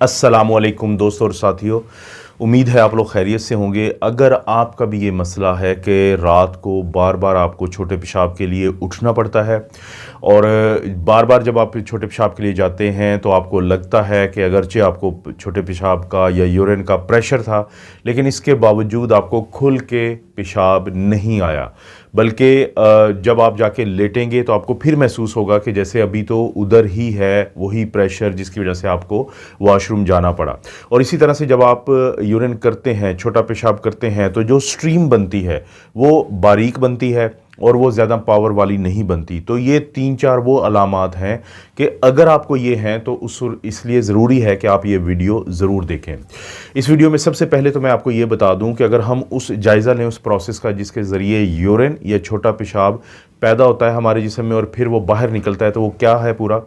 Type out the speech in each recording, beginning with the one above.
अस्सलामुअलैकुम दोस्तों और साथियों, उम्मीद है आप लोग खैरियत से होंगे। अगर आपका भी ये मसला है कि रात को बार बार आपको छोटे पेशाब के लिए उठना पड़ता है और बार बार जब आप छोटे पेशाब के लिए जाते हैं तो आपको लगता है कि अगरचे आपको छोटे पेशाब का या यूरिन का प्रेशर था, लेकिन इसके बावजूद आपको खुल के पेशाब नहीं आया, बल्कि जब आप जाके लेटेंगे तो आपको फिर महसूस होगा कि जैसे अभी तो उधर ही है वही प्रेशर जिसकी वजह से आपको वॉशरूम जाना पड़ा। और इसी तरह से जब आप यूरिन करते हैं, छोटा पेशाब करते हैं, तो जो स्ट्रीम बनती है वो बारीक बनती है और वो ज़्यादा पावर वाली नहीं बनती। तो ये 3-4 वो अलामात हैं कि अगर आपको ये हैं तो इसलिए ज़रूरी है कि आप ये वीडियो ज़रूर देखें। इस वीडियो में सबसे पहले तो मैं आपको ये बता दूं कि अगर हम उस जायज़ा लें उस प्रोसेस का जिसके ज़रिए यूरिन या छोटा पेशाब पैदा होता है हमारे जिस्म में और फिर वो बाहर निकलता है, तो वो क्या है पूरा।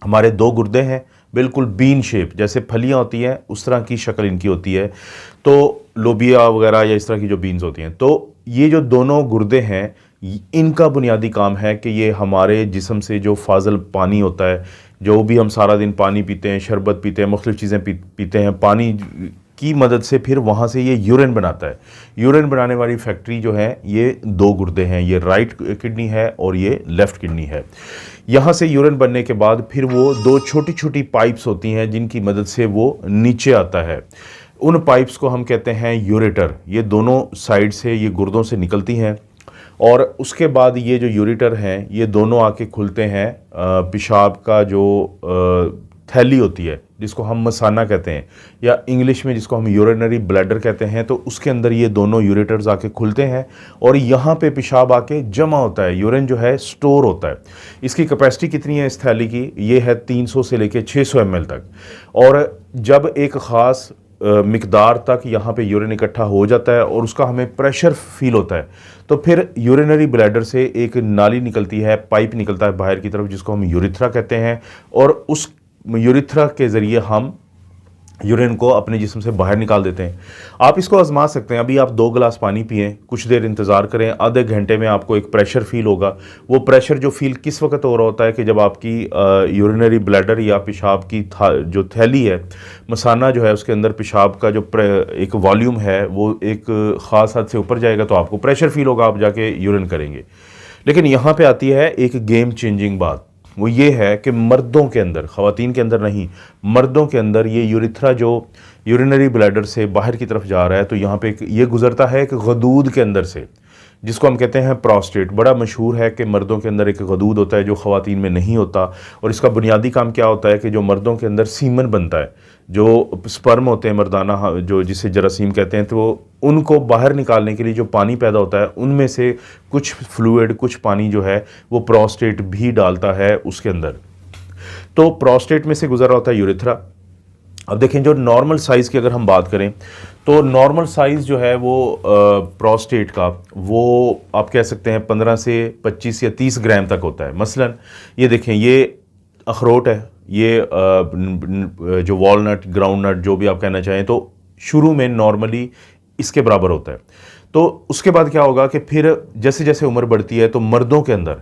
हमारे 2 गुर्दे हैं, बिल्कुल बीन शेप, जैसे फलियां होती हैं उस तरह की शक्ल इनकी होती है। तो लोबिया वगैरह या इस तरह की जो बीन्स होती हैं, तो ये जो दोनों गुर्दे हैं इनका बुनियादी काम है कि ये हमारे जिस्म से जो फाजल पानी होता है, जो भी हम सारा दिन पानी पीते हैं, शरबत पीते हैं, मुख्तलिफ़ चीज़ें पीते हैं, पानी की मदद से फिर वहाँ से ये यूरिन बनाता है। यूरिन बनाने वाली फैक्ट्री जो है ये 2 गुर्दे हैं, ये राइट किडनी है और ये लेफ़्ट किडनी है। यहाँ से यूरिन बनने के बाद फिर वो 2 छोटी छोटी पाइप्स होती हैं जिनकी मदद से वो नीचे आता है। उन पाइप्स को हम कहते हैं यूरेटर। ये दोनों साइड से ये गुर्दों से निकलती हैं और उसके बाद ये जो यूरेटर हैं ये दोनों आके खुलते हैं पेशाब का जो थैली होती है जिसको हम मसाना कहते हैं, या इंग्लिश में जिसको हम यूरिनरी ब्लैडर कहते हैं। तो उसके अंदर ये दोनों यूरेटर्स आके खुलते हैं और यहाँ पे पेशाब आके जमा होता है, यूरिन जो है स्टोर होता है। इसकी कैपेसिटी कितनी है इस थैली की? ये है 300 से लेके 600 ml तक। और जब एक ख़ास मिकदार तक यहाँ पे यूरिन इकट्ठा हो जाता है और उसका हमें प्रेशर फील होता है, तो फिर यूरिनरी ब्लैडर से एक नाली निकलती है, पाइप निकलता है बाहर की तरफ जिसको हम यूरिथ्रा कहते हैं, और उस यूरिथ्रा के ज़रिए हम यूरिन को अपने जिस्म से बाहर निकाल देते हैं। आप इसको आजमा सकते हैं। अभी आप 2 गिलास पानी पिएं, कुछ देर इंतज़ार करें, आधे घंटे में आपको एक प्रेशर फील होगा। वो प्रेशर जो फील किस वक्त हो रहा होता है कि जब आपकी यूरिनरी ब्लैडर या पेशाब की जो थैली है, मसाना जो है उसके अंदर पेशाब का जो एक वॉल्यूम है वो एक ख़ास हद से ऊपर जाएगा तो आपको प्रेशर फील होगा, आप जाके यूरिन करेंगे। लेकिन यहाँ पर आती है एक गेम चेंजिंग बात, वो ये है कि मर्दों के अंदर, ख़वातीन के अंदर नहीं, मर्दों के अंदर ये यूरिथ्रा जो यूरिनरी ब्लैडर से बाहर की तरफ जा रहा है, तो यहाँ पे ये गुजरता है एक गदूद के अंदर से जिसको हम कहते हैं प्रोस्टेट। बड़ा मशहूर है कि मर्दों के अंदर एक गदूद होता है जो ख़वातीन में नहीं होता, और इसका बुनियादी काम क्या होता है कि जो मर्दों के अंदर सीमन बनता है, जो स्पर्म होते हैं मर्दाना, जो जिसे जरासीम कहते हैं, तो उनको बाहर निकालने के लिए जो पानी पैदा होता है उनमें से कुछ फ्लूइड, कुछ पानी जो है वो प्रोस्टेट भी डालता है उसके अंदर। तो प्रोस्टेट में से गुजर रहा होता है यूरिथ्रा। अब देखें, जो नॉर्मल साइज़ की अगर हम बात करें तो नॉर्मल साइज़ जो है वो प्रोस्टेट का, वो आप कह सकते हैं 15 से 25 या 30 ग्राम तक होता है। मसलन ये देखें, ये अखरोट है, ये जो वॉलनट, ग्राउंडनट, जो भी आप कहना चाहें, तो शुरू में नॉर्मली इसके बराबर होता है। तो उसके बाद क्या होगा कि फिर जैसे जैसे उम्र बढ़ती है तो मर्दों के अंदर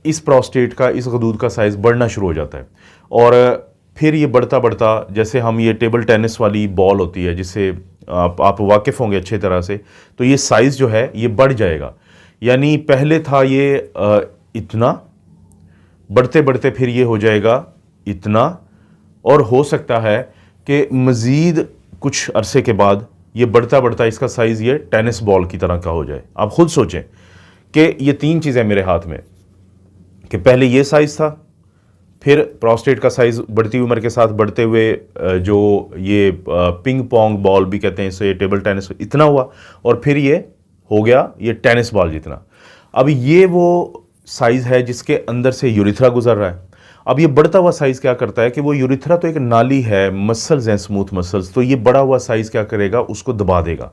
इस प्रोस्टेट का, इस गदूद का साइज़ बढ़ना शुरू हो जाता है, और फिर ये बढ़ता बढ़ता, जैसे हम ये टेबल टेनिस वाली बॉल होती है जिससे आप वाकिफ़ होंगे अच्छे तरह से, तो ये साइज़ जो है ये बढ़ जाएगा। यानी पहले था ये इतना, बढ़ते बढ़ते फिर ये हो जाएगा इतना, और हो सकता है कि मज़ीद कुछ अरसे के बाद ये बढ़ता बढ़ता इसका साइज़ ये टेनिस बॉल की तरह का हो जाए। आप खुद सोचें कि ये 3 चीज़ें मेरे हाथ में, कि पहले ये साइज़ था, फिर प्रोस्टेट का साइज़ बढ़ती उम्र के साथ बढ़ते हुए जो ये पिंग पोंग बॉल भी कहते हैं इसे, टेबल टेनिस, इतना हुआ, और फिर ये हो गया ये टेनिस बॉल जितना। अब ये वो साइज़ है जिसके अंदर से यूरिथ्रा गुजर रहा है। अब ये बढ़ता हुआ साइज़ क्या करता है कि वो यूरिथ्रा तो एक नाली है, मसल्स हैं, स्मूथ मसल्स, तो ये बढ़ा हुआ साइज़ क्या करेगा, उसको दबा देगा।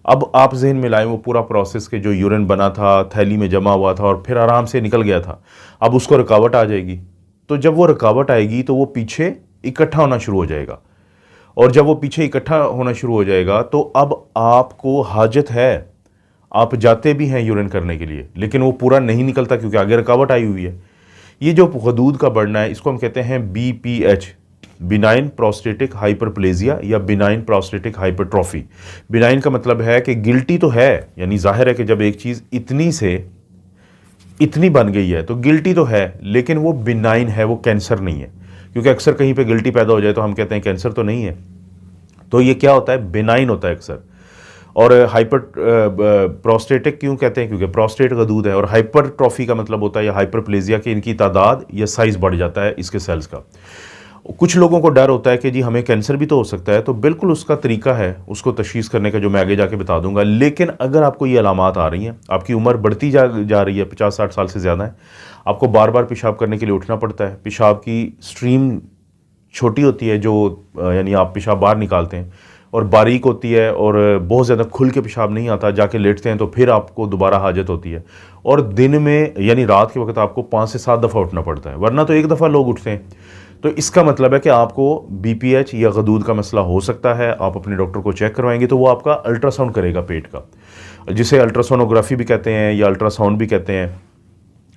अब आप जहन में लाएं वो पूरा प्रोसेस के जो यूरिन बना था, थैली में जमा हुआ था और फिर आराम से निकल गया था, अब उसको रुकावट आ जाएगी। तो जब वो रुकावट आएगी तो वो पीछे इकट्ठा होना शुरू हो जाएगा, और जब वो पीछे इकट्ठा होना शुरू हो जाएगा तो अब आपको हाजत है, आप जाते भी हैं यूरिन करने के लिए, लेकिन वो पूरा नहीं निकलता क्योंकि आगे रुकावट आई हुई है। ये जो गदूद का बढ़ना है इसको हम कहते हैं BPH, बिनाइन प्रोस्टेटिक हाइपरप्लेजिया या बिनाइन प्रोस्टेटिक हाइपरट्रॉफी। बिनाइन का मतलब है कि गिल्टी तो है, यानी जाहिर है कि जब एक चीज़ इतनी से इतनी बन गई है तो गिल्टी तो है, लेकिन वो बिनाइन है, वो कैंसर नहीं है। क्योंकि अक्सर कहीं पे गिल्टी पैदा हो जाए तो हम कहते हैं कैंसर तो नहीं है, तो ये क्या होता है, बिनाइन होता है अक्सर। और हाइपर प्रोस्टेटिक क्यों कहते हैं, क्योंकि प्रोस्टेट गदूद है। और हाइपरट्रॉफी का मतलब होता है या हाइपरप्लेजिया कि इनकी तादाद या साइज़ बढ़ जाता है इसके सेल्स का। कुछ लोगों को डर होता है कि जी हमें कैंसर भी तो हो सकता है, तो बिल्कुल उसका तरीका है उसको तशखीस करने का, जो मैं आगे जाके बता दूंगा। लेकिन अगर आपको ये अलामात आ रही हैं, आपकी उम्र बढ़ती जा रही है, 50-60 साल से ज़्यादा है, आपको बार बार पेशाब करने के लिए उठना पड़ता है, पेशाब की स्ट्रीम छोटी होती है जो यानी आप पेशाब बाहर निकालते हैं और बारीक होती है, और बहुत ज़्यादा खुल के पेशाब नहीं आता, जाके लेटते हैं तो फिर आपको दोबारा हाजत होती है, और दिन में यानी रात के वक्त आपको 5 से 7 दफ़ा उठना पड़ता है, वरना तो एक दफ़ा लोग उठते हैं। तो इसका मतलब है कि आपको BPH या गदूद का मसला हो सकता है। आप अपने डॉक्टर को चेक करवाएंगे तो वो आपका अल्ट्रासाउंड करेगा पेट का, जिसे अल्ट्रासोनोग्राफी भी कहते हैं या अल्ट्रासाउंड भी कहते हैं।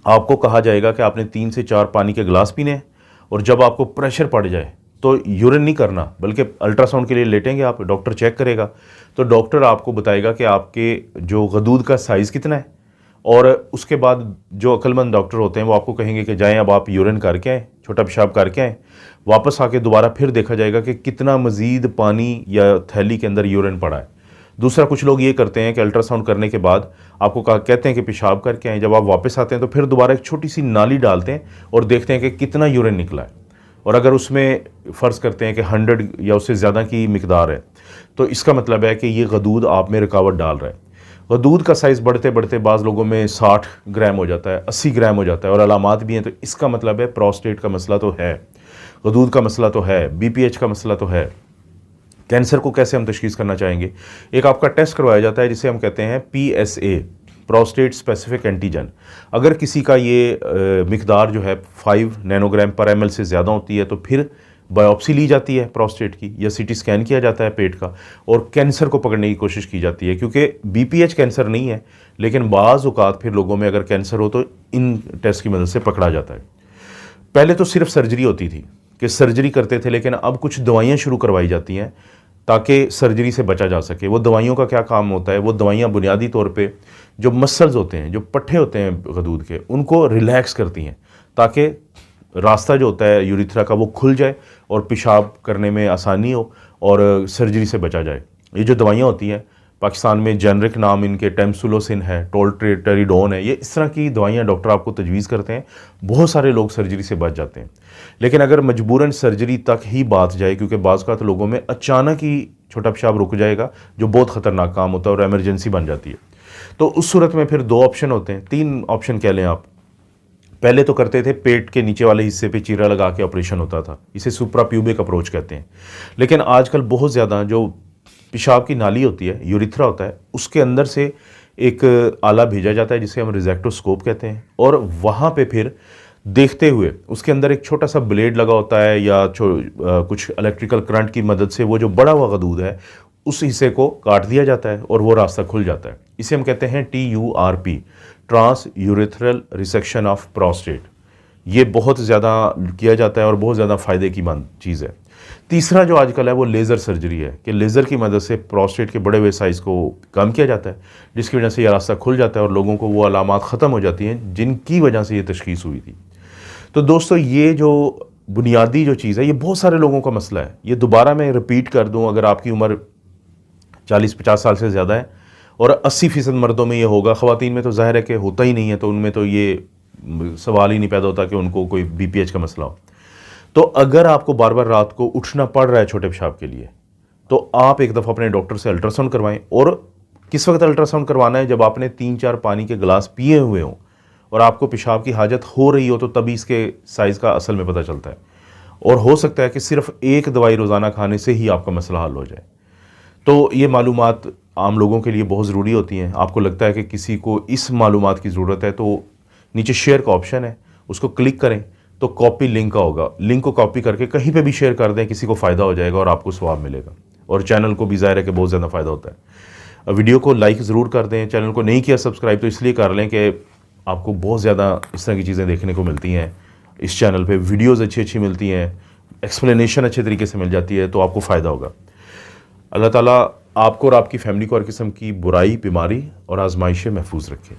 आपको कहा जाएगा कि आपने 3 से 4 पानी के गिलास पीने हैं, और जब आपको प्रेशर पड़ जाए तो यूरिन नहीं करना, बल्कि अल्ट्रासाउंड के लिए लेटेंगे आप, डॉक्टर चेक करेगा, तो डॉक्टर आपको बताएगा कि आपके जो गदूद का साइज़ कितना है। और उसके बाद जो अक्लमंद डॉक्टर होते हैं वो आपको कहेंगे कि जाएं अब आप यूरिन करके आएँ, छोटा पेशाब करके आएँ, वापस आके दोबारा फिर देखा जाएगा कि कितना मज़ीद पानी या थैली के अंदर यूरिन पड़ा है। दूसरा, कुछ लोग ये करते हैं कि अल्ट्रासाउंड करने के बाद आपको कहते हैं कि पेशाब करके आएँ, जब आप वापस आते हैं तो फिर दोबारा एक छोटी सी नाली डालते हैं और देखते हैं कि कितना यूरिन निकला है, और अगर उसमें फ़र्ज़ करते हैं कि 100 या उससे ज़्यादा की मिकदार है, तो इसका मतलब है कि ये गदूद आप में रुकावट डाल रहा है। गदूद का साइज़ बढ़ते बढ़ते बाज़ लोगों में 60 ग्राम हो जाता है, 80 ग्राम हो जाता है, और अलामात भी हैं, तो इसका मतलब है प्रोस्टेट का मसला तो है, गदूद का मसला तो है, BPH का मसला तो है। कैंसर को कैसे हम तशखीस करना चाहेंगे, एक आपका टेस्ट करवाया जाता है जिसे हम कहते हैं PSA, प्रोस्टेट स्पेसिफिक एंटीजन। अगर किसी का ये मिकदार जो है 5 नैनोग्राम पर ml से ज़्यादा होती है तो फिर बायोप्सी ली जाती है प्रोस्टेट की, या CT स्कैन किया जाता है पेट का, और कैंसर को पकड़ने की कोशिश की जाती है। क्योंकि BPH कैंसर नहीं है, लेकिन बाज़ औक़ात फिर लोगों में अगर कैंसर हो तो इन टेस्ट की मदद से पकड़ा जाता है। पहले तो सिर्फ सर्जरी होती थी कि सर्जरी करते थे, लेकिन अब कुछ दवाइयाँ शुरू करवाई जाती हैं ताकि सर्जरी से बचा जा सके। वो दवाइयों का क्या काम होता है, वो दवाइयाँ बुनियादी तौर पे जो मसल्स होते हैं, जो पट्टे होते हैं गदूद के, उनको रिलैक्स करती हैं ताकि रास्ता जो होता है यूरिथ्रा का वो खुल जाए और पेशाब करने में आसानी हो और सर्जरी से बचा जाए। ये जो दवाइयाँ होती हैं, पाकिस्तान में जेनरिक नाम इनके टेम्सुलोसिन है, टोल्ट्रेटरिडोन है, ये इस तरह की दवाइयाँ डॉक्टर आपको तजवीज़ करते हैं। बहुत सारे लोग सर्जरी से बच जाते हैं। लेकिन अगर मजबूरन सर्जरी तक ही बात जाए, क्योंकि बाज़ का तो लोगों में अचानक ही छोटा पेशाब रुक जाएगा जो बहुत ख़तरनाक काम होता है और एमरजेंसी बन जाती है, तो उस सूरत में फिर 2 ऑप्शन होते हैं, 3 ऑप्शन कह लें आप। पहले तो करते थे पेट के नीचे वाले हिस्से पे चीरा लगा के ऑपरेशन होता था, इसे सुप्राप्यूबिक अप्रोच कहते हैं। लेकिन आजकल बहुत ज़्यादा जो पेशाब की नाली होती है, यूरिथ्रा होता है, उसके अंदर से एक आला भेजा जाता है जिसे हम रिजेक्टोस्कोप कहते हैं, और वहाँ पे फिर देखते हुए उसके अंदर एक छोटा सा ब्लेड लगा होता है या कुछ इलेक्ट्रिकल करंट की मदद से वो जो बड़ा हुआ गदूद है उस हिस्से को काट दिया जाता है और वो रास्ता खुल जाता है। इसे हम कहते हैं TURP, trans urethral resection of prostate. ये बहुत ज़्यादा किया जाता है और बहुत ज़्यादा फ़ायदे की मंद चीज़ है। तीसरा जो आजकल है वो लेज़र सर्जरी है कि लेज़र की मदद से प्रोस्टेट के बड़े हुए साइज़ को कम किया जाता है, जिसकी वजह से यह रास्ता खुल जाता है और लोगों को वो अलामात ख़त्म हो जाती हैं जिनकी वजह से ये तशख़ीस हुई थी। तो दोस्तों, ये जो बुनियादी जो चीज़ है, ये बहुत सारे लोगों का मसला है। ये दोबारा मैं रिपीट कर दूँ, अगर आपकी उम्र 40-50 साल से ज़्यादा है और 80% मर्दों में ये होगा, ख़वातीन में तो ज़ाहिर है कि होता ही नहीं है, तो उनमें तो ये सवाल ही नहीं पैदा होता कि उनको कोई BPH का मसला हो। तो अगर आपको बार बार रात को उठना पड़ रहा है छोटे पेशाब के लिए, तो आप एक दफ़ा अपने डॉक्टर से अल्ट्रासाउंड करवाएं। और किस वक्त अल्ट्रासाउंड करवाना है, जब आपने 3-4 पानी के गिलास पिए हुए हों और आपको पेशाब की हाजत हो रही हो, तो तभी इसके साइज़ का असल में पता चलता है। और हो सकता है कि सिर्फ एक दवाई रोज़ाना खाने से ही आपका मसला हल हो जाए। तो ये मालूमात आम लोगों के लिए बहुत ज़रूरी होती हैं। आपको लगता है कि किसी को इस मालूमात की ज़रूरत है, तो नीचे शेयर का ऑप्शन है, उसको क्लिक करें तो कॉपी लिंक का होगा, लिंक को कॉपी करके कहीं पे भी शेयर कर दें, किसी को फ़ायदा हो जाएगा और आपको सवाब मिलेगा, और चैनल को भी ज़ाहिर है कि बहुत ज़्यादा फ़ायदा होता है। वीडियो को लाइक ज़रूर कर दें, चैनल को नहीं किया सब्सक्राइब तो इसलिए कर लें कि आपको बहुत ज़्यादा इस तरह की चीज़ें देखने को मिलती हैं। इस चैनल पे वीडियोज़ अच्छी अच्छी मिलती हैं, एक्सप्लेनेशन अच्छे तरीके से मिल जाती है तो आपको फ़ायदा होगा। अल्लाह ताला आपको और आपकी फ़ैमिली को हर किस्म की बुराई, बीमारी और आजमाइशें महफूज रखे।